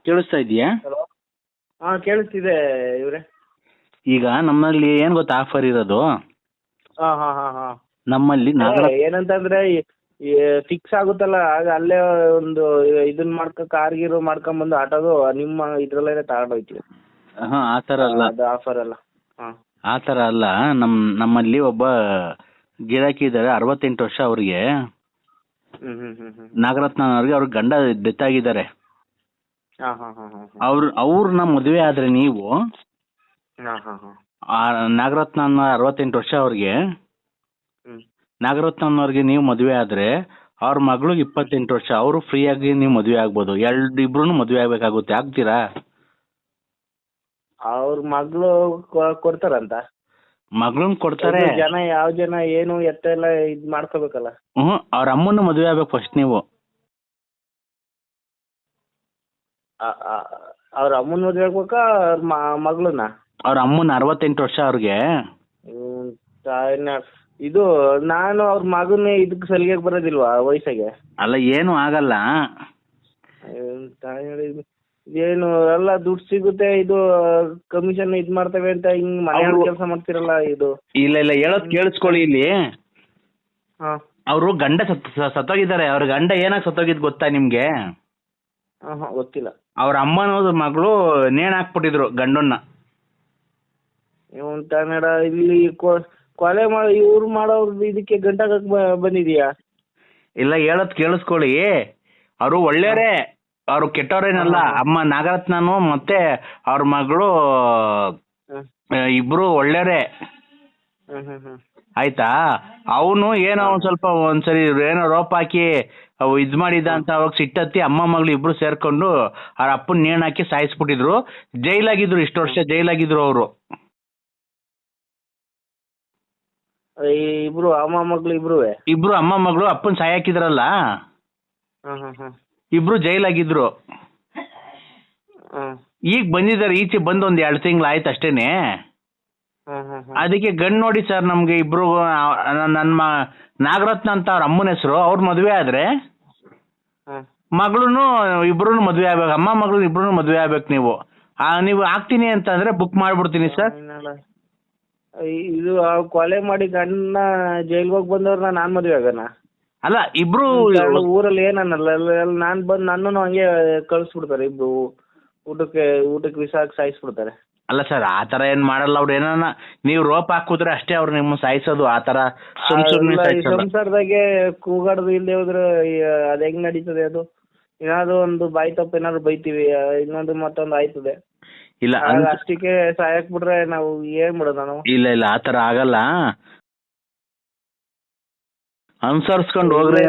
ಕೇಳಿಸ್ತಾ ಇದೆಯಾ? ಹಲೋ. ಹಾಂ ಕೇಳಿಸ್ತಿದೆ ಇವರೇ. ಈಗ ನಮ್ಮಲ್ಲಿ ಏನು ಗೊತ್ತಾ ಆಫರ್ ಇರೋದು? ಹಾಂ ಹಾಂ ಹಾಂ ಹಾಂ ನಮ್ಮಲ್ಲಿ ಏನಂತಂದ್ರೆ ಫಿಕ್ಸ್ ಆಗುತ್ತಲ್ಲ ಆಗ ಅಲ್ಲೇ ಒಂದು ಇದನ್ನ ಕಾರ್ ಗೀರು ಮಾಡ್ಕೊಂಬಂದು ಆಟೋದು ನಿಮ್ಮ ಇದ್ರಲ್ಲೇ ತಗೊಂಡೋಗ್ತೀವಿ. ಹಾಂ ಆ ಥರ ಅಲ್ಲ, ಅದು ಆಫರ್ ಅಲ್ಲ. ಹಾಂ ಆ ಥರ ಅಲ್ಲ. ನಮ್ಮಲ್ಲಿ ಒಬ್ಬ ಗಿರಾಕಿ ಇದ್ದಾರೆ, 68 ವರ್ಷ ಅವ್ರಿಗೆ. ಹ್ಞೂ ಹ್ಞೂ ಹ್ಞೂ ಹ್ಞೂ ನಾಗರತ್ನ ಅವ್ರಿಗೆ ಅವ್ರ ಗಂಡ ಡೆತ್ ಆಗಿದ್ದಾರೆ. ಹಾಂ ಹಾಂ ಹಾಂ ಹಾಂ ಅವ್ರನ್ನ ಮದುವೆ ಆದರೆ ನೀವು ಹಾಂ ಹಾಂ ಹಾಂ ನಾಗರತ್ನ 68 ವರ್ಷ ಅವ್ರಿಗೆ, ಹ್ಞೂ ನಾಗರತ್ನವ್ರಿಗೆ ನೀವು ಮದುವೆ ಆದರೆ ಅವ್ರ ಮಗಳಿಗೆ 28 ವರ್ಷ, ಅವರು ಫ್ರೀಯಾಗಿ ನೀವು ಮದುವೆ ಆಗ್ಬೋದು. ಇಬ್ರು ಮದುವೆ ಆಗಬೇಕಾಗುತ್ತೆ. ಆಗ್ತೀರಾ? ಅವ್ರ ಮಗಳು ಕೊಡ್ತಾರಂತ. ಮಗಳನ್ನ ಕೊಡ್ತಾರೆ. ಯಾವ ಜನ ಏನು ಎತ್ತ ಎಲ್ಲ ಇದು ಮಾಡ್ಕೋಬೇಕಲ್ಲ. ಅವ್ರ ಅಮ್ಮನ ಮದುವೆ ಆಗ್ಬೇಕು ಫಸ್ಟ್ ನೀವು. ಅವ್ರ ಅಮ್ಮನ ಮದುವೆ ಆಗ್ಬೇಕಾ ಅವ್ರ ಮಗಳನ್ನ? ಅವ್ರ ಅಮ್ಮನ 68 ವರ್ಷ ಅವ್ರಿಗೆ. ಇದು ನಾನು ಅವ್ರ ಮಗನ ಇದಕ್ಕೆ ಸಲಿಗೆ ಬರೋದಿಲ್ವಾ ವಯಸ್ಸಿಗೆ? ಅಲ್ಲ ಏನು ಆಗಲ್ಲ. ಏನು ಎಲ್ಲ ದುಡ್ಡು ಸಿಗುತ್ತೆ, ಇದು ಕಮಿಷನ್ ಇದು ಮಾಡ್ತೇವೆ ಅಂತ ಹಿಂಗ್ ಮನೆ ಕೆಲಸ ಮಾಡ್ತಿರಲ್ಲ ಇದು. ಇಲ್ಲ ಹೇಳೋದ್ ಕೇಳಿಸ್ಕೊಳ್ಳಿ ಇಲ್ಲಿ. ಹಾ ಅವರು ಗಂಡ ಸತ್ತೋಗಿದ್ದಾರೆ. ಅವ್ರ ಗಂಡ ಏನಾಗ ಸತ್ತೋಗಿದ್ ಗೊತ್ತಾ ನಿಮ್ಗೆ? ಗೊತ್ತಿಲ್ಲ. ಅವ್ರ ಅಮ್ಮನೋದ್ರ ಮಗಳು ನೇಣ್ ಹಾಕ್ಬಿಟ್ಟಿದ್ರು ಗಂಡನ್ನ. ಕನ್ನಡ ಇಲ್ಲಿ ಕೊಲೆ ಮಾಡಿ ಇವ್ರು ಮಾಡೋರು ಇದಕ್ಕೆ ಗಂಟಾಗಕ್ ಬಂದಿದೀಯಾ? ಇಲ್ಲ ಹೇಳೋದ್ ಕೇಳಿಸ್ಕೊಳ್ಳಿ. ಅವರು ಒಳ್ಳೆಯವರೇ, ಅವ್ರು ಕೆಟ್ಟವ್ರೇನಲ್ಲ. ಅಮ್ಮ ನಾಗರತ್ನನು ಮತ್ತೆ ಅವ್ರ ಮಗಳು ಇಬ್ರು ಒಳ್ಳೆಯವರೇ. ಆಯ್ತಾ? ಅವನು ಏನೋ ಒಂದ್ ಸ್ವಲ್ಪ ಒಂದ್ಸರಿ ಏನೋ ರೋಪ್ ಹಾಕಿ ಇದ್ ಮಾಡಿದ ಅಂತ ಅವಾಗ ಸಿಟ್ಟತ್ತಿ ಅಮ್ಮ ಮಗಳು ಇಬ್ರು ಸೇರ್ಕೊಂಡು ಅವ್ರ ಅಪ್ಪನ ನೇಣ್ ಹಾಕಿ ಸಾಯಿಸ್ಬಿಟ್ಟಿದ್ರು. ಜೈಲಾಗಿದ್ರು, ಇಷ್ಟು ವರ್ಷ ಜೈಲಾಗಿದ್ರು ಅವರು. ಇಬ್ರು ಅಮ್ಮ ಮಗಳು ಇಬ್ರು ಅಮ್ಮ ಮಗಳು ಅಪ್ಪನ್ ಸಾಯಾಕಿದ್ರಲ್ಲ, ಇಬ್ರು ಜೈಲಾಗಿದ್ರು. ಈಗ ಬಂದಿದ್ದಾರೆ, ಈಚೆ ಬಂದು ಒಂದ್ 2 ತಿಂಗಳು ಆಯ್ತು ಅಷ್ಟೇನೆ. ಅದಕ್ಕೆ ಗಂಡು ನೋಡಿ ಸರ್ ನಮ್ಗೆ ಇಬ್ರು. ನನ್ನ ನಾಗರತ್ನ ಅಂತ ಅವ್ರ ಅಮ್ಮನ ಹೆಸರು. ಅವ್ರ ಮದುವೆ ಆದ್ರೆ ಮಗಳು ಇಬ್ರು ಮದುವೆ ಆಗ್ಬೇಕು, ಅಮ್ಮ ಮಗಳು ಇಬ್ರು ಮದುವೆ ಆಗ್ಬೇಕು. ನೀವು ಆಗ್ತೀನಿ ಅಂತಂದ್ರೆ ಬುಕ್ ಮಾಡ್ಬಿಡ್ತೀನಿ ಸರ್. ಇದು ಕೊಲೆ ಮಾಡಿ ಗಂಡನ ಜೈಲ್ಗೆ ಹೋಗಿ ಬಂದವ್ರನ್ನ ನಾನ್ ಮದುವೆ ಆಗೋಣ? ಅಲ್ಲ, ಇಬ್ರು ಊರಲ್ಲಿ ಏನನ್ನಲ್ಲ, ನಾನ್ ಬಂದು ನನ್ನನ್ನು ಹಂಗೆ ಕಳಿಸ್ಬಿಡ್ತಾರೆ. ಇಬ್ರು ಊಟಕ್ಕೆ ವಿಸಾಕ್ ಸಾಯಿಸ್ಬಿಡ್ತಾರೆ. ಅಲ್ಲ ಸರ್, ಆ ತರ ಏನ್ ಮಾಡಲ್ಲ. ಅವ್ರು ಏನಾನ ನೀವು ರೋಪ್ ಹಾಕುದ್ರೆ ಅಷ್ಟೇ ಅವ್ರು ನಿಮ್ಮ ಸಾಯಿಸೋದು. ಆ ತರ ಸಂಸಾರದಾಗೆ ಕೂಗಾಡೋದು ಇಲ್ಲದೆ ಹೋದ್ರೆ ಅದ್ ಹೆಂಗ್ ನಡೀತದೆ? ಅದು ಏನಾದ್ರು ಒಂದು ಬಾಯಿ ತಪ್ಪು ಏನಾದ್ರು ಬೈತೀವಿ, ಇನ್ನೊಂದು ಮತ್ತೊಂದು ಆಯ್ತದೆ. ಇಲ್ಲ ಅಷ್ಟಕ್ಕೆ ಸಾಯಕ್ ಬಿಟ್ರೆ ನಾವು ಏನ್ ಮಾಡೋದು ನಾವು? ಇಲ್ಲ ಆ ತರ ಆಗಲ್ಲ. ಅನುಸರಿಸ್ಕೊಂಡು ಹೋಗ್ರಿ.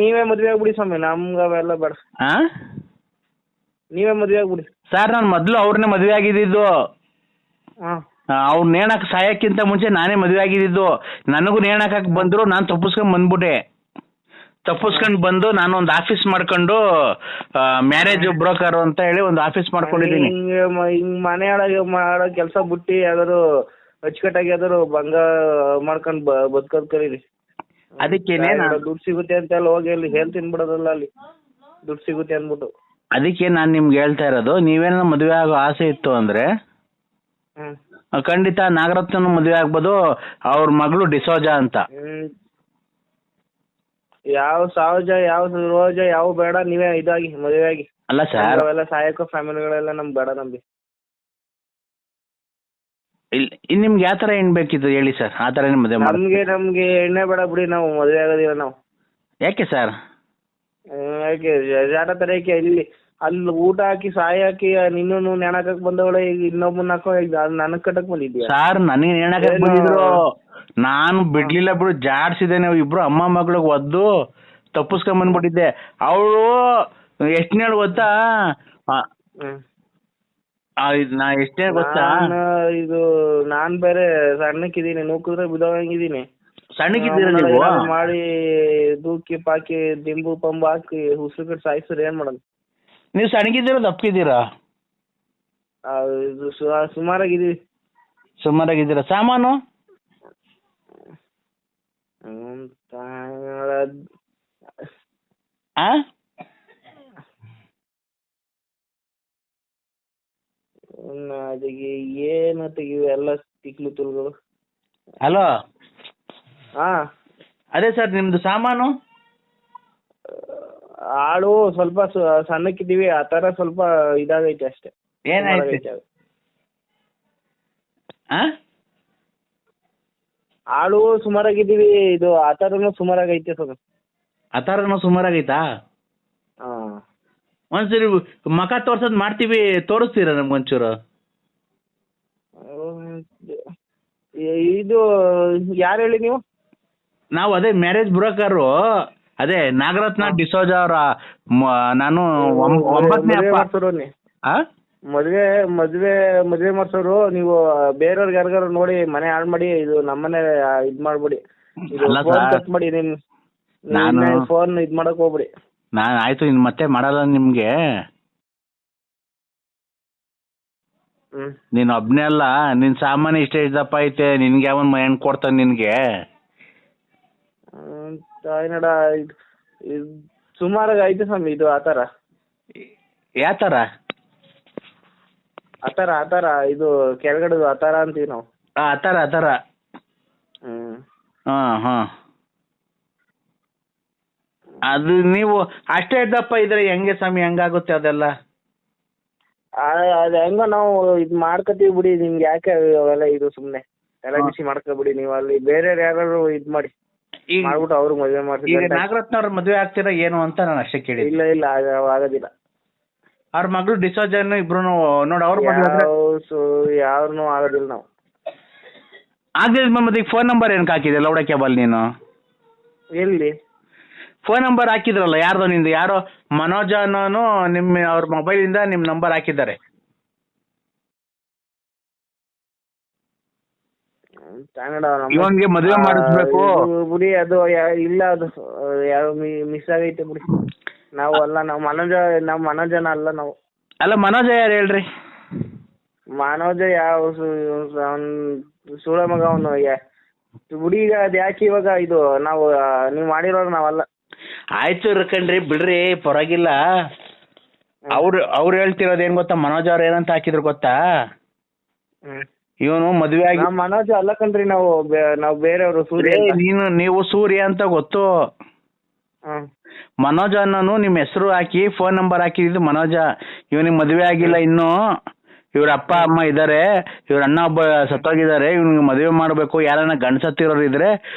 ನೀವೇ ಮದ್ವೆ ಆಗ್ಬಿಡಿ ಸ್ವಾಮಿ, ನಮ್ಗ ಅವೆಲ್ಲ ಬೇಡ. ನೀವೇ ಮದ್ವೆ ಆಗ್ಬಿಡಿ ಸರ್. ನಾನು ಮೊದ್ಲು ಅವ್ರನ್ನೇ ಮದ್ವೆ ಆಗಿದ್ದು. ಅವ್ರು ನೇಣಾಕ್ ಸಾಯಕ್ಕಿಂತ ಮುಂಚೆ ನಾನೇ ಮದ್ವೆ ಆಗಿದ್ದು. ನನಗೂ ನೇಣಾಕಕ್ ಬಂದ್ರು, ನಾನು ತಪ್ಪಿಸ್ಕೊಂಡ್ ಬಂದ್ಬಿಟ್ಟೆ. ತಪ್ಪಿಸ್ಕೊಂಡು ಬಂದು ನಾನು ಒಂದು ಆಫೀಸ್ ಮಾಡ್ಕೊಂಡು ಮ್ಯಾರೇಜ್ ಬ್ರೋಕರ್ ಅಂತ ಹೇಳಿ ಒಂದು ಆಫೀಸ್ ಮಾಡ್ಕೊಂಡಿದ್ದೀನಿ. ಹಿಂಗ್ ಮನೆ ಮಾಡೋ ಕೆಲಸ ಬಿಟ್ಟು ಯಾವ್ದಾದ್ರು ಅಚ್ಚುಕಟ್ಟಾಗಿ ಯಾವ್ದಾದ್ರು ಭಂಗ ಮಾಡ್ಕೊಂಡು ಬದುಕೋದ್ ಕಲೀರಿ. ಅದಕ್ಕೇನೆ ದುಡ್ಡು ಸಿಗುತ್ತೆ ಅಂತ ಅಲ್ಲಿ ಹೋಗಿ ಅಲ್ಲಿ ಹೇಳ್ತೀನಿ ಬಿಡೋದಲ್ಲ, ಅಲ್ಲಿ ದುಡ್ಡು ಸಿಗುತ್ತೆ ಅಂದ್ಬಿಟ್ಟು. ಅದಕ್ಕೆ ನಾನು ನಿಮ್ಗೆ ಹೇಳ್ತಾ ಇರೋದು, ನೀವೇನೋ ಮದುವೆ ಆಗೋ ಆಸೆ ಇತ್ತು ಅಂದ್ರೆ ಖಂಡಿತ ನಾಗರತ್ನ ಮದುವೆ ಆಗ್ಬೋದು. ಅವ್ರ ಮಗಳು ಡಿಸೋಜಾ ಅಂತ. ಯಾವ ಸಹಜ ಯಾವ ರೋಜ ಯಾವ ಬೇಡ, ನೀವೇ ಇದಾಗಿ ಮದುವೆ ಆಗಿ. ಅಲ್ಲ ಸರ್, ಅವೆಲ್ಲ ಸಹಾಯಕ ಫ್ಯಾಮಿಲಿಗಳೆಲ್ಲ ನಮ್ಗೆ ಬೇಡ. ನಮ್ಗೆ ನಿಮ್ಗೆ ಯಾವ ತರ ಹೆಣ್ಣು ಬೇಕಿತ್ತು ಹೇಳಿ ಸರ್, ಆ ತರ ಮದುವೆ ಮಾಡಿ. ನಮ್ಗೆ ಎಣ್ಣೆ ಬೇಡ ಬಿಡಿ, ನಾವು ಮದುವೆ ಆಗೋದಿಲ್ಲ ನಾವು. ಯಾಕೆ ಸರ್? ಯಾಕೆ ಜಾಡ ತರ ಯಾಕೆ? ಅಲ್ಲಿ ಊಟ ಹಾಕಿ ಸಾಯಿ ಹಾಕಿ ನಿನ್ನೂ ನೆಣಕಕ್ ಬಂದವಳೆ, ಈಗ ಇನ್ನೊಬ್ಬನ ಹಾಕೋ ನನಗ್ ಕಟ್ಟಕ್ ಬಂದಿದ್ಯಾ? ಸರ್, ನನಗೆ ನೆಣಕಕ್ ಬಂದಿದ್ರು, ನಾನು ಬಿಡ್ಲಿಲ್ಲ ಬಿಡು, ಜಾಡ್ಸಿದ್ದೇನೆ. ಇಬ್ರು ಅಮ್ಮ ಮಗಳಿಗೆ ಒದ್ದು ತಪ್ಪಿಸ್ಕೊಂಡ್ ಬಂದ್ಬಿಟ್ಟಿದ್ದೆ. ಅವಳು ಎಷ್ಟನೇ ಗೊತ್ತಾ? ಎಷ್ಟೇ ಗೊತ್ತಾ? ಇದು ನಾನ್ ಬೇರೆ ಸಣ್ಣಕ್ಕಿದ್ದೀನಿ, ನೂಕಿದ್ರೆ ಬಿದ್ದೋಗಂಗಿದ್ದೀನಿ. ಸಣ್ಣಕ್ಕಿದ್ದೀರ ನೀವು? ಮಾಡಿ ದೂಕಿ ಪಾಕಿ ದಿಂಬು ಪಂಬು ಹಾಕಿ ಉಸಿರು ಕಟ್ಟಿ ಸಾಯಿಸ್ರೆ ಏನ್ ಮಾಡೋದು? ನೀವು ಸಣ್ಣಗಿದ್ದೀರಾ ದಪ್ಪಗಿದ್ದೀರಾ? ಸುಮಾರಾಗಿದ್ದೀವಿ. ಸುಮಾರಾಗಿದ್ದೀರಾ? ಸಾಮಾನು ತೆಗಿ ಏನು ತೆಗಿವು ಎಲ್ಲ ತಿಕ್ಲು ತುಳುಗಳು. ಹಲೋ, ಹಾಂ, ಅದೇ ಸರ್ ನಿಮ್ಮದು ಸಾಮಾನು ಆಳು ಸ್ವಲ್ಪ ಸಣ್ಣಕ್ಕಿದ್ದೀವಿ, ಆ ಥರ ಸ್ವಲ್ಪ ಇದಾಗೈತೆ ಅಷ್ಟೇ. ಏನಾಯ್ತು? ಹಾಂ, ಆಳು ಸುಮಾರಾಗಿದ್ದೀವಿ, ಇದು ಆ ಥರನೂ ಸುಮಾರಾಗೈತೆ ಸರ್. ಆ ಥರನೂ ಸುಮಾರಾಗೈತಾ? ಹಾಂ, ಒಂದ್ಸರಿ ಮಕ ತೋರ್ಸೋದು ಮಾಡ್ತೀವಿ, ತೋರಿಸ್ತೀರಾ ನಮ್ಗೊಂಚೂರು? ಇದು ಯಾರು ಹೇಳಿ ನೀವು? ನಾವು ಅದೇ ಮ್ಯಾರೇಜ್ ಬ್ರೋಕರು, ಅದೇ ನಾಗರತ್ನ ಡಿಸೋಜ ಅವರ ನಾನು 9ನೇ ಅಪ್ಪ. ಮದುವೆ ಮಾಡ್ಸೋರು ನೀವು. ಬೇರೆಯವ್ರಿಗೆ ಯಾರಿಗಾರು ನೋಡಿ ಮನೆ ಹಾಳು ಮಾಡಿ, ಇದು ನಮ್ಮನೆ ಇದು ಮಾಡ್ಬಿಡಿ, ಫೋನ್ ಕಟ್ ಮಾಡಿ. ನಾನು ಫೋನ್ ಇದು ಮಾಡಕ್ ಹೋಗ್ಬಿಡಿ. ನಾನು ಆಯ್ತು, ಇನ್ನು ಮತ್ತೆ ಮಾಡಲ್ಲ ನಿಮಗೆ. ನೀನು ಒಬ್ಬನೇ ಅಲ್ಲ, ನಿನ್ನ ಸಾಮಾನು ಇಷ್ಟೇ ಇದ್ದಪ್ಪ ಐತೆ, ನಿನ್ಗೆ ಯಾವನ್ ಹೆಣ್ಣು ಕೊಡ್ತಾನೆ ನಿನಗೆ? ತಾಯಿನಡ ಸುಮಾರಾಗಿ ಐತೆ ಸ್ವಾಮಿ. ಇದು ಆ ಥರ ಯಾವ ಥರ? ಆ ಥರ ಇದು ಕೆಳಗಡೆ ಆ ಥರ ಅಂತೀವಿ ನಾವು. ಆ ಥರ. ಹಾಂ ಹಾಂ. ಅದು ನೀವು ಅಷ್ಟೇ ದಪ್ಪ ಇದ್ರೆ ಹೆಂಗೆ ಸ್ವಾಮಿ, ಹೆಂಗಾಗುತ್ತೆ ಅದೆಲ್ಲ? ಅದು ಹೆಂಗೋ ನಾವು ಇದು ಮಾಡ್ಕೊತೀವಿ ಬಿಡಿ. ನಿಮ್ಗೆ ಯಾಕೆ ಅವೆಲ್ಲ ಇದು ಸುಮ್ಮನೆ ಎಲ್ಲ ಬಿಸಿ ಮಾಡ್ಕೊಬಿಡಿ. ನೀವು ಅಲ್ಲಿ ಬೇರೆ ಯಾರು ಇದು ಮಾಡಿ ಮಾಡ್ಬಿಟ್ಟು ಅವ್ರಿಗೆ ಮದುವೆ ಮಾಡ್ತೀವಿ. ಈಗ ನಾಗರತ್ನ ಅವ್ರ ಮದುವೆ ಆಗ್ತೀರಾ ಏನು ಅಂತ ನಾನು ಅಷ್ಟೇ ಕೇಳಿ. ಇಲ್ಲ ಆಗೋದಿಲ್ಲ. ಅವ್ರ ಮಗಳು ಡಿಸೋಜನ್ ಇಬ್ರು ನೋಡಿ, ಅವ್ರ ಯಾರನ್ನೂ ಆಗೋದಿಲ್ಲ ನಾವು. ಆಗಲಿಲ್ಲ ಮಮ್ಮದಿ. ಫೋನ್ ನಂಬರ್ ಏನಕ್ಕೆ ಹಾಕಿದೆ ಲೌಡ ಕೇಬಲ್ ನೀನು? ಎಲ್ಲಿ ಫೋನ್ ನಂಬರ್ ಹಾಕಿದ್ರಲ್ಲ ಯಾರ್ದೋ, ನಿಂದು ಯಾರೋ ಮನೋಜ ಅನ್ನೋನು ನಿಮ್ಮ ಅವ್ರ ಮೊಬೈಲಿಂದ ನಿಮ್ಮ ನಂಬರ್ ಹಾಕಿದ್ದಾರೆ. ಇವನ್ಗೆ ಮದುವೆ ಮಾಡಿಸ್ಬೇಕು ಬಿಡಿ. ಅದು ಇಲ್ಲ, ಅದು ಯಾವ ಮಿಸ್ ಆಗೈತೆ ಬಿಡಿ. ನಾವು ಅಲ್ಲ, ನಾವು ಮನೋಜನ ಅಲ್ಲ ನಾವು. ಅಲ್ಲ, ಮನೋಜ ಯಾರು ಹೇಳ್ರಿ? ಮನೋಜ ಯಾವ ಸುಳ ಮಗ ಅವನು ಬಿಡಿ. ಈಗ ಅದು ಯಾಕೆ ಇವಾಗ ಇದು ನಾವು ನೀವು ಮಾಡಿರೋರು ನಾವಲ್ಲ. ಆಯ್ತು ಕಣ್ರಿ, ಬಿಡ್ರಿ, ಪರವಾಗಿಲ್ಲ. ಅವ್ರು ಹೇಳ್ತಿರೋದು ಏನ್ ಗೊತ್ತಾ? ಮನೋಜ್ ಅವ್ರು ಏನಂತ ಹಾಕಿದ್ರು ಗೊತ್ತಾ? ಇವನು ಮದುವೆ ಆಗಿ. ಮನೋಜ್ ಅಲ್ಲ ಕಣ್ರಿ, ನಾವು ಬೇರೆಯವರು. ಸೂರ್ಯ ನೀವು ಸೂರ್ಯ ಅಂತ ಗೊತ್ತು. ಮನೋಜ ಅನ್ನೋನು ನಿಮ್ಮ ಹೆಸರು ಹಾಕಿ ಫೋನ್ ನಂಬರ್ ಹಾಕಿದ್ದು ಮನೋಜ. ಇವನಿಗೆ ಮದುವೆ ಆಗಿಲ್ಲ ಇನ್ನು. ಇವ್ರ ಅಪ್ಪ ಅಮ್ಮ ಇದ್ದಾರೆ, ಇವ್ರ ಅಣ್ಣ ಒಬ್ಬ ಸತ್ತೋಗಿದ್ದಾರೆ. ಇವ್ನಿಗೆ ಮದುವೆ ಮಾಡಬೇಕು, ಯಾರನ್ನ ಗಂಡಸತ್ತಿರೋರು ಇದ್ರೆ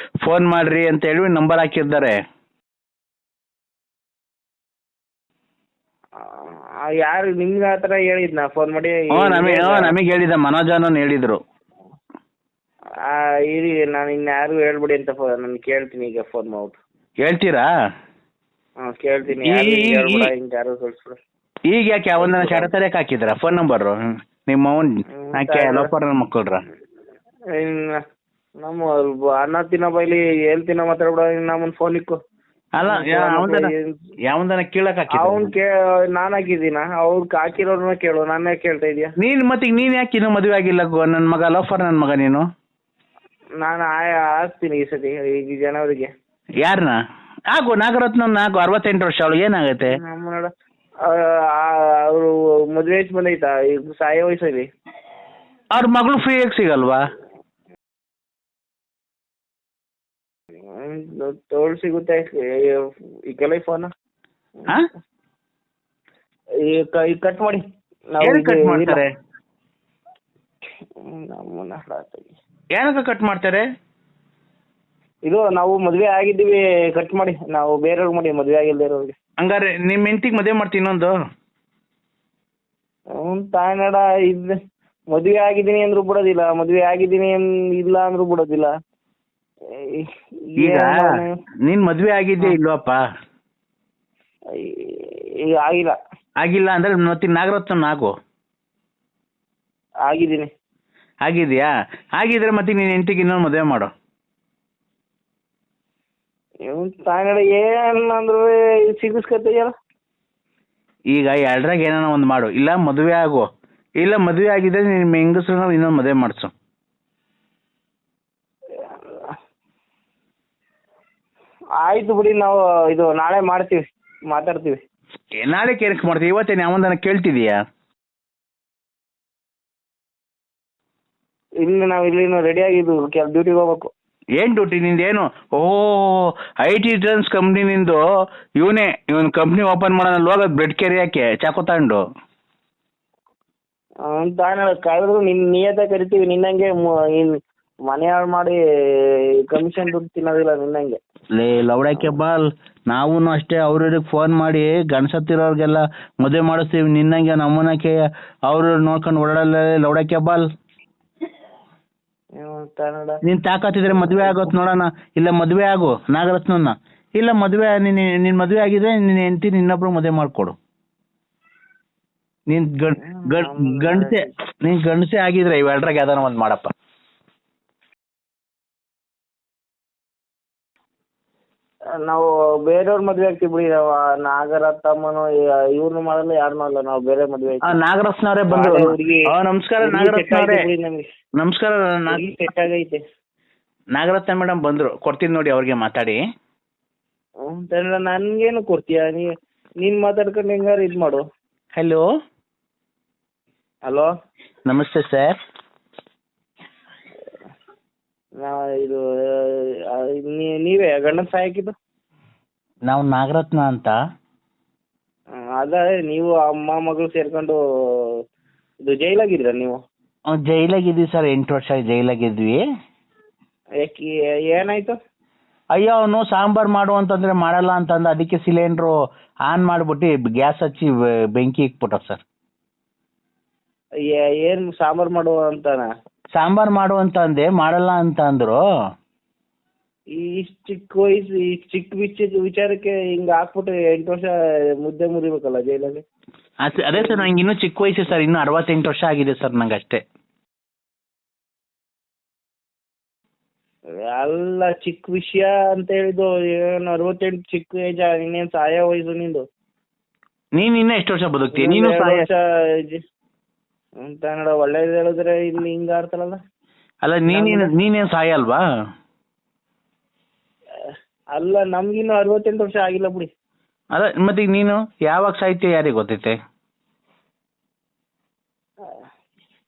ಫೋನ್ ಮಾಡ್ರಿ ಅಂತ ಹೇಳಿ ನಂಬರ್ ಹಾಕಿದ್ದಾರೆ. ಯಾರು ನಿಮ್ಗೆ ಆ ಥರ ಹೇಳಿದ್ನ ಫೋನ್ ಮಾಡಿ? ನಮಗೆ ಹೇಳಿದ, ಮನೋಜ ಅನ್ನೋನು ಹೇಳಿದ್ರು. ಇರಿ, ನಾನು ಇನ್ಯಾರಿಗೂ ಹೇಳ್ಬಿಡಿ ಅಂತ ನಾನು ಕೇಳ್ತೀನಿ ಈಗ ಫೋನ್ ಮಾಡ್ಬಿಟ್ಟು. ಹೇಳ್ತೀರಾ? ಕೇಳ್ತೀನಿ. ಈಗ ಯಾಕೆ ಅವನ್ನ ಕಡತರಕ್ಕೆ ಹಾಕಿದ್ರ ಫೋನ್ ನಂಬರ್? ನಿಮ್ಮ ಅವನ್ ಲೋಪರ್ ಮಕ್ಕಳ್ರ ನಮ್ಮ ಅನ್ನ ತಿನ್ನೋ ಬೈಲಿ ಹೇಳ್ತಿನ ಮಾತಾಡ್ಬಿಡ. ನಮ್ಮನ್ ಫೋನ್ ಇಕ್ಕು. ಅಲ್ಲ, ಯಾವಂದನ ಕೀಳಕ್ ಹಾಕಿ ಅವ್ನ್ ನಾನ್ ಹಾಕಿದ್ದೀನ? ಅವ್ರಿಗೆ ಹಾಕಿರೋರ್ನ ಕೇಳು, ನಾನೇ ಕೇಳ್ತಾ ಇದೀಯ? ನೀನ್ ಯಾಕೆ ಇನ್ನೂ ಮದುವೆ ಆಗಿಲ್ಲ? ನನ್ ಮಗ ಲೋಫರ್, ನನ್ ಮಗ ನೀನು. ನಾನು ಹಾಕ್ತೀನಿ ಈ ಸತಿ, ಈಗ ಜನವರಿಗೆ. ಯಾರನ್ನ ಆಗು? ನಾಗರತ್ನ ಆಗು, 68 ವರ್ಷ ಅವಳು, ಏನಾಗತ್ತೆ? ಅವರು ಮದುವೆ ವಯಸ್ಸು ಬಂದೈತಾ? ಈಗ ಸಾಯೋ ವಯಸ್ಸಲ್ಲಿ ಅವ್ರ ಮಗಳು ಫ್ರೀ ಆಗಿ ಸಿಗಲ್ವಾ? ತೋಳ್ ಸಿಗುತ್ತೆ ಈಗೆಲ್ಲ ಫೋನ್. ಈಗ ಕಟ್ ಮಾಡಿ. ಕಟ್ ಮಾಡ್ತಾರೆ? ಏನಕ್ಕೆ ಕಟ್ ಮಾಡ್ತಾರೆ? ಇದು ನಾವು ಮದ್ವೆ ಆಗಿದ್ದೀವಿ, ಕಟ್ ಮಾಡಿ. ನಾವು ಬೇರೆಯವ್ರಿಗೆ ಮಾಡಿ, ಮದ್ವೆ ಆಗಿಲ್ದೇ ಇರೋರಿಗೆ. ಹಂಗಾರೆ ನಿಮ್ಮ ಹೆಂಡತಿಗೆ ಮದುವೆ ಮಾಡ್ತೀನಿ ಇನ್ನೊಂದು. ತಾಯ್ನಾಡ ಇದು ಮದ್ವೆ ಆಗಿದ್ದೀನಿ ಅಂದ್ರೂ ಬಿಡೋದಿಲ್ಲ, ಮದ್ವೆ ಆಗಿದ್ದೀನಿ ಇಲ್ಲ ಅಂದ್ರೂ ಬಿಡೋದಿಲ್ಲ. ಈಗ ನೀನ್ ಮದ್ವೆ ಆಗಿದ್ದೆ ಇಲ್ವಪ್ಪ? ಈಗ ಆಗಿಲ್ಲ ಅಂದ್ರೆ ಮತ್ತೆ ನಾಗರತ್ನ ಆಗು. ಆಗಿದ್ದೀನಿ. ಆಗಿದ್ಯಾ? ಆಗಿದ್ರೆ ಮತ್ತೆ ನೀನ್ ಹೆಂಡತಿಗೆ ಇನ್ನೊಂದು ಮದುವೆ ಮಾಡು. ತಾಯ್ನಾಡ ಏನಂದ್ರು ಸಿಗಿಸ್ಕೊತೀಯಲ್ಲ. ಈಗ ಎರಡರಾಗ ಏನಾನ ಒಂದು ಮಾಡು. ಇಲ್ಲ ಮದುವೆ ಆಗು, ಇಲ್ಲ ಮದುವೆ ಆಗಿದ್ರೆ ನಿಮ್ಮ ಹೆಂಗಸ್ರನ್ನ ಇನ್ನೊಂದು ಮದುವೆ ಮಾಡಿಸು. ಆಯ್ತು ಬಿಡಿ, ನಾವು ಇದು ನಾಳೆ ಮಾಡ್ತೀವಿ, ಮಾತಾಡ್ತೀವಿ. ನಾಳೆ ಕೇಳಕ್ ಮಾಡ್ತೀವಿ, ಇವತ್ತೇನು ಯಾವಂದನ ಕೇಳ್ತಿದೀಯಾ? ಇಲ್ಲಿ ನಾವು ಇಲ್ಲಿ ರೆಡಿ ಆಗಿದ್ದು ಡ್ಯೂಟಿಗೆ ಹೋಗ್ಬೇಕು. ಏನ್ ಡ್ಯೂಟಿ ನಿಂದೇನು? ಓ IT ಟ್ರಾನ್ಸ್ ಕಂಪ್ನಿ ನಿಂದು. ಇವನ್ ಕಂಪ್ನಿ ಓಪನ್ ಮಾಡೋಣ ಹೋಗೋದು ಬ್ರೆಡ್ ಕೆರಿಯಾಕೆ ಚಾಕು ತಗೊಂಡು. ಕಳೆದ್ರು ನಿಯತ ಕರಿತೀವಿ ನಿನ್ನಂಗೆ ಮನೆ ಹಾಳು ಮಾಡಿ ಕಮಿಷನ್ ದುಡ್ಡು ತಿನ್ನೋದಿಲ್ಲ ನಿನ್ನಂಗೆ. ಲೇ ಲೌಡಕ್ಕೆ ಬಾಲ್, ನಾವು ಅಷ್ಟೇ ಅವ್ರಿಗೆ ಫೋನ್ ಮಾಡಿ ಗಂಡಸತ್ತಿರೋರ್ಗೆಲ್ಲ ಮದುವೆ ಮಾಡಿಸ್ತೀವಿ. ನಿನ್ನಂಗೆ ನಮ್ಮನಕ್ಕೆ ಅವ್ರು ನೋಡ್ಕೊಂಡು ಓಡಾಡಲ್ಲ ಲೌಡಕ್ಕೆ ಬಾಲ್. ನೀನ್ ತಾಕತ್ತಿದ್ರೆ ಮದ್ವೆ ಆಗೋತ್ ನೋಡೋಣ. ಇಲ್ಲ ಮದ್ವೆ ಆಗು ನಾಗರತ್ನನ್ನ. ಇಲ್ಲ ಮದ್ವೆ ನಿನ್ ಮದ್ವೆ ಆಗಿದೆ, ನಿನ್ ಹೆಂಡತಿ ಇನ್ನೊಬ್ರು ಮದ್ವೆ ಮಾಡ್ಕೊಡು. ನೀನ್ ಗಂಡಸೆ ಆಗಿದ್ರೆ ಇವೆರಡ್ರಾಗ ಯಾವ್ದಾನ ಒಂದ್ ಮಾಡಪ್ಪ. ನಾವು ಬೇರೆಯವ್ರ ಮದ್ವೆ ಆಗ್ತೀವಿ ಬಿಡಿ. ನಾಗರತ್ನಮ್ಮನು ಇವ್ರನ್ನು ಮಾಡಲ್ಲ, ಯಾರನ್ನೂ ಅಲ್ಲ. ನಾವು ಬೇರೆ ಮದ್ವೆ ನಾಗರತ್ನ ಅವರೇ ಬಂದ್ರು. ನಮಸ್ಕಾರ ನಾಗರತ್ನ ಅವರೇ. ನಮಸ್ಕಾರ. ಸೆಟ್ ಆಗೈತೆ. ನಾಗರತ್ನ ಮೇಡಮ್ ಬಂದ್ರು, ಕೊಡ್ತೀನಿ ನೋಡಿ ಅವ್ರಿಗೆ ಮಾತಾಡಿ. ನನ್ಗೇನು ಕೊಡ್ತೀಯ? ನೀನ್ ಮಾತಾಡ್ಕೊಂಡು ಹೆಂಗಾರ ಇದ್ ಮಾಡು. ಹಲೋ ಹಲೋ, ನಮಸ್ತೆ ಸರ್. ಇದು ನೀವೇ ಗಂಡನ ಸಹಾಯಕ್ಕಿದ್ದು? ನಾವು ನಾಗರತ್ನ ಅಂತ. ಅದ ನೀವು ಅಮ್ಮ ಮಗಳು ಸೇರ್ಕೊಂಡು ಇದು ಜೈಲಾಗಿದ್ರ ನೀವು? ಜೈಲಾಗಿದ್ವಿ ಸರ್, 8 ವರ್ಷ ಜೈಲಾಗಿದ್ವಿ. ಏನಾಯ್ತು? ಅಯ್ಯೋ ಅವನು ಸಾಂಬಾರ್ ಮಾಡು ಅಂತಂದ್ರೆ ಮಾಡಲ್ಲ ಅಂತಂದ, ಅದಕ್ಕೆ ಸಿಲಿಂಡ್ರು ಆನ್ ಮಾಡ್ಬಿಟ್ಟು ಗ್ಯಾಸ್ ಹಚ್ಚಿ ಬೆಂಕಿ ಇಕ್ಬಿಟ್ಟ ಸರ್. ಏನ್ ಸಾಂಬಾರ್ ಮಾಡು ಅಂತಾನ? ಸಾಂಬಾರ್ ಮಾಡು ಅಂತ ಅಂದೆ, ಮಾಡಲ್ಲ ಅಂತ ಅಂದ್ರು. ಇಷ್ಟು ಚಿಕ್ಕ ವಯಸ್ಸು, ಈ ಚಿಕ್ಕ ವಿಚಾರಕ್ಕೆ ಹಿಂಗ ಹಾಕ್ಬಿಟ್ಟು 8 ವರ್ಷ ಮುದ್ದೆ ಮುರಿಬೇಕಲ್ಲ ಜೈಲಲ್ಲಿ? ಅದೇ ಸರ್, ನಂಗೆ ಇನ್ನೂ ಚಿಕ್ಕ ವಯಸ್ಸು ಸರ್, ಇನ್ನೂ 68 ವರ್ಷ ಆಗಿದೆ ಸರ್ ನಂಗೆ ಅಷ್ಟೇ. ಅಲ್ಲ ಚಿಕ್ಕ ವಿಷಯ ಅಂತ ಹೇಳಿದ್ದು. ಏನು 68 ಚಿಕ್ಕ ಏಜ್? ಇನ್ನೇನ್ ಸಾಯೋ ವಯಸ್ಸು ನಿಂದು. ನೀನ್ ಇನ್ನ ಎಷ್ಟು ವರ್ಷ ಬದುಕ್ತೀಯ? ನೀನು ಅಂತ ನೋಡ, ಒಳ್ಳೇದು ಹೇಳಿದ್ರೆ ಇಲ್ಲಿ ಹಿಂಗ ಆಡ್ತಾರಲ್ಲ. ಅಲ್ಲ ನೀನೇನ್ ಸಾಯಲ್ವಾ? ಅಲ್ಲ ನಮ್ಗಿನ್ನು 68 ವರ್ಷ ಆಗಿಲ್ಲ ಬಿಡಿ. ಅಲ್ಲ ಮತ್ತೆ ನೀನು ಯಾವಾಗ ಸಾಯ್ತೀಯ ಯಾರಿಗೆ ಗೊತ್ತೈತೆ?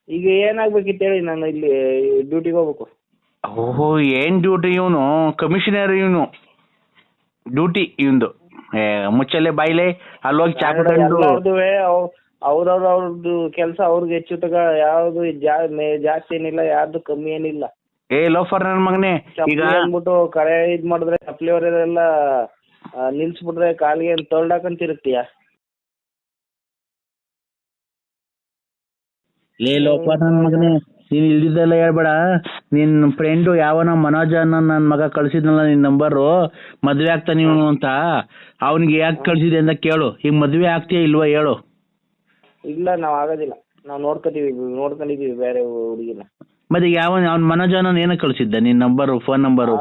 ಈಗ ಏನಾಗ್ಬೇಕಿತ್ತು ಹೇಳಿ, ನಾನು ಇಲ್ಲಿ ಡ್ಯೂಟಿಗೆ ಹೋಗ್ಬೇಕು. ಓಹೋ, ಏನ್ ಡ್ಯೂಟಿ? ಇವನು ಕಮಿಷನರ್, ಇವನು ಡ್ಯೂಟಿ ಇವಂದು. ಮುಚ್ಚಲೆ ಬಾಯ್ಲೆ ಅಲ್ಲೋಗಿ ಅವ್ರವ್ರದ್ದು ಕೆಲಸ ಅವ್ರಿಗೆ ಹೆಚ್ಚು ತಗ. ಯಾವ್ದು ಜಾಸ್ತಿ ಏನಿಲ್ಲ, ಯಾರ್ದು ಕಮ್ಮಿ ಏನಿಲ್ಲ. ಲೋಫರ್ ನನ್ನ ಮಗನೇ. ಈಗ ಅಂದ್ಬಿಟ್ಟು ಕರೆ ಇದ್ ಮಾಡಿದ್ರೆ ಚಪ್ಲಿ ಅವರೆಲ್ಲ ನಿಲ್ಸ್ಬಿಟ್ರೆ ಕಾಲಿಗೆ ತೊಳ್ದಾಕಂತಿರುತ್ತೀಯ. ಲೋಫರ್ ನನ್ನ ಮಗನೇ, ನೀನ್ ಇಲ್ದಿದ್ದೆಲ್ಲ ಹೇಳ್ಬೇಡ. ನಿನ್ ಫ್ರೆಂಡು ಯಾವನ ಮನೋಜ್ ಅನ್ನೋ ನನ್ನ ಮಗ ಕಳ್ಸಿದ್ನಲ್ಲ ನಿನ್ ನಂಬರು, ಮದ್ವೆ ಆಗ್ತಾನೆ ಇವನು ಅಂತ. ಅವನಿಗೆ ಯಾಕೆ ಕಳ್ಸಿದೆ ಅಂತ ಕೇಳು. ಈಗ ಮದ್ವೆ ಆಗ್ತೀಯ ಇಲ್ವಾ ಹೇಳು. ಇಲ್ಲ, ನಾವ್ ಆಗೋದಿಲ್ಲ. ನಾವ್ ನೋಡ್ಕೊಂಡಿದೀವಿ ಬೇರೆ ಹುಡುಗಿನ. ಮತ್ತೆ ಅವ್ನ ಮನೋಜ್ ಅನ್ನೋ ಏನಕ್ಕೆ ಕಳ್ಸಿದ್ದ ನಿನ್ ನಂಬರು, ಫೋನ್ ನಂಬರು?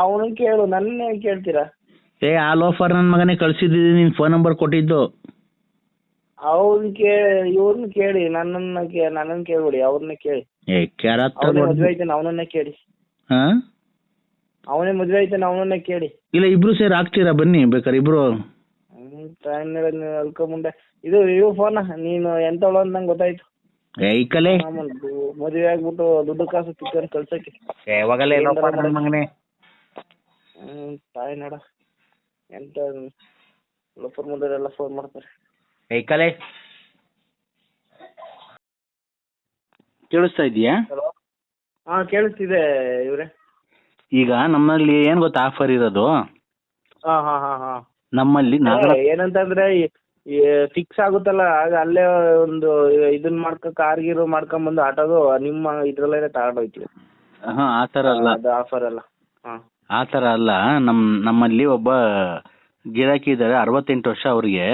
ಅವನು ಕೇಳು, ನನ್ನ ಕೇಳ್ತೀರಾ? ಆ ಲೋಫರ್ ನನ್ನ ಮಗನೇ ಕಳ್ಸಿದ್ದೀನಿ, ನಿನ್ ಫೋನ್ ನಂಬರ್ ಕೊಟ್ಟಿದ್ದು. ಇವ್ರನ್ನ ಕೇಳಿ, ನನ್ನನ್ನ ಕೇಳ್ಬಿಡಿ, ಅವ್ರನ್ನ ಕೇಳಿ. ಮದ್ವೆ ಐತೆ ಅವನನ್ನೇ ಕೇಳಿ. ಅವನೇ ಮದ್ವೆ ಐತೆ ಅವನನ್ನೇ ಕೇಳಿ. ಇಲ್ಲ, ಇಬ್ರು ಸೇರಿ ಆಗ್ತೀರಾ? ಬನ್ನಿ ಬೇಕಾರೆ ಇಬ್ರು. ಅಲ್ಕೊಂಬುಂಡೆ ಇದು ಫೋನ್ ನೀನು ಎಂತವಳು ಅಂತ ನಂಗೆ ಗೊತ್ತಾಯ್ತು. ಮದುವೆ ಆಗ್ಬಿಟ್ಟು ದುಡ್ಡು ಕಾಸು ತಿಕ್ಕೊಂಡು ಕಳ್ಸಕ್ಕೆ. ತಾಯಿ ನೋಡ, ಎಂತ ಲೋಫರ್ ಮುಂದೆಲ್ಲ ಫೋನ್ ಮಾಡ್ತಾರೆ. ಕೇಳಿಸ್ತಾ ಇದೀಯಾ? ಹಾ ಕೇಳಿಸ್ತಿದೆ ಇವ್ರೆ. ಈಗ ನಮ್ಮಲ್ಲಿ ಏನ್ ಗೊತ್ತಾ ಆಫರ್ ಇರೋದು? ನಮ್ಮಲ್ಲಿ ಏನಂತಂದ್ರೆ ಫಿಕ್ಸ್ ಆಗುತ್ತಲ್ಲ, ಆಗ ಅಲ್ಲೇ ಒಂದು ಇದನ್ನ ಕಾರ್ ಗೀರು ಮಾಡ್ಕೊಂಡ್ಬಂದು ಆಟೋದು ನಿಮ್ಮ ಇದ್ರಲ್ಲೇ ತಗೊಂಡೋಯ್ತೀವಿ. ಆತರ ಅಲ್ಲ, ಆಫರ್ ಅಲ್ಲ. ಆತರ ಅಲ್ಲ. ನಮ್ಮಲ್ಲಿ ಒಬ್ಬ ಗಿರಾಕಿ ಇದ್ದಾರೆ, 68 ವರ್ಷ ಅವ್ರಿಗೆ.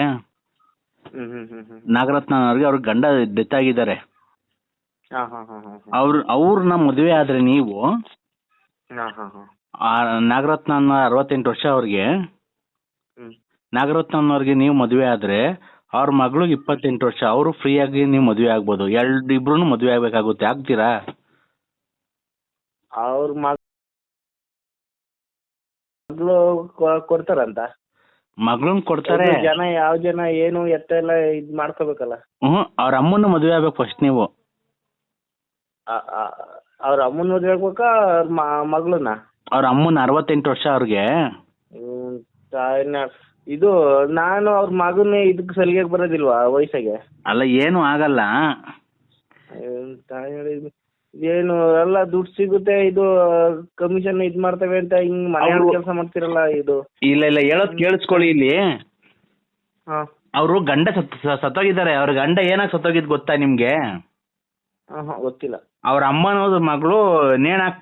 ನಾಗರತ್ನ ಅವ್ರಿಗೆ, ಅವ್ರ ಗಂಡ ಡೆತ್ ಆಗಿದ್ದಾರೆ. ಅವ್ರನ್ನ ಮದುವೆ ಆದ್ರೆ ನೀವು, ನಾಗರತ್ನ 68 ವರ್ಷ ಅವ್ರಿಗೆ, ನಾಗರತ್ನವ್ರಿಗೆ ನೀವು ಮದುವೆ ಆದ್ರೆ ಅವ್ರ ಮಗಳಿಗೆ 28 ವರ್ಷ, ಅವರು ಫ್ರೀ ಆಗಿ ನೀವು ಮದುವೆ ಆಗ್ಬೋದು. ಇಬ್ರು ಮದುವೆ ಆಗ್ಬೇಕಾಗುತ್ತೆ. ಆಗ್ತೀರಾ? ಅವ್ರ ಮಗಳು ಕೊಡ್ತಾರಂತ? ಮಗಳನ್ನ ಕೊಡ್ತಾರೆ. ಯಾವ ಜನ ಏನು ಎತ್ತ ಎಲ್ಲ ಇದ್ ಮಾಡ್ಕೋಬೇಕಲ್ಲ. ಅವ್ರ ಅಮ್ಮನ ಮದುವೆ ಆಗ್ಬೇಕು ಫಸ್ಟ್ ನೀವು. ಅವ್ರ ಅಮ್ಮನ ಮದುವೆ ಆಗ್ಬೇಕಾ ಅವ್ರ ಮಗಳನ್ನ? ಅವ್ರ ಅಮ್ಮನ 68 ವರ್ಷ ಅವ್ರಿಗೆ. ಇದು ನಾನು ಅವ್ರ ಮಗನ ಇದಕ್ಕೆ ಸಲಿಗೆ ಬರೋದಿಲ್ವಾ ವಯಸ್ಸಾಗೆ? ಅಲ್ಲ ಏನು ಆಗಲ್ಲ. ಏನು ಎಲ್ಲ ದುಡ್ಡು ಸಿಗುತ್ತೆ, ಇದು ಕಮಿಷನ್ ಇದ್ ಮಾಡ್ತೇವೆ ಅಂತ ಹಿಂಗ್ ಮನೆ ಕೆಲಸ ಮಾಡ್ತಿರಲ್ಲ ಇದು. ಇಲ್ಲ ಹೇಳೋದ್ ಕೇಳಿಸ್ಕೊಳ್ಳಿ ಇಲ್ಲಿ. ಹಾ, ಅವರು ಗಂಡ ಸತ್ತೋಗಿದ್ದಾರೆ. ಅವ್ರ ಗಂಡ ಏನಾಗ ಸತ್ತೋಗಿದ್ ಗೊತ್ತಾ ನಿಮ್ಗೆ? ಗೊತ್ತಿಲ್ಲ. ಅವ್ರ ಅಮ್ಮನೋದ್ ಮಗಳು ನೇಣ್ ಹಾಕ್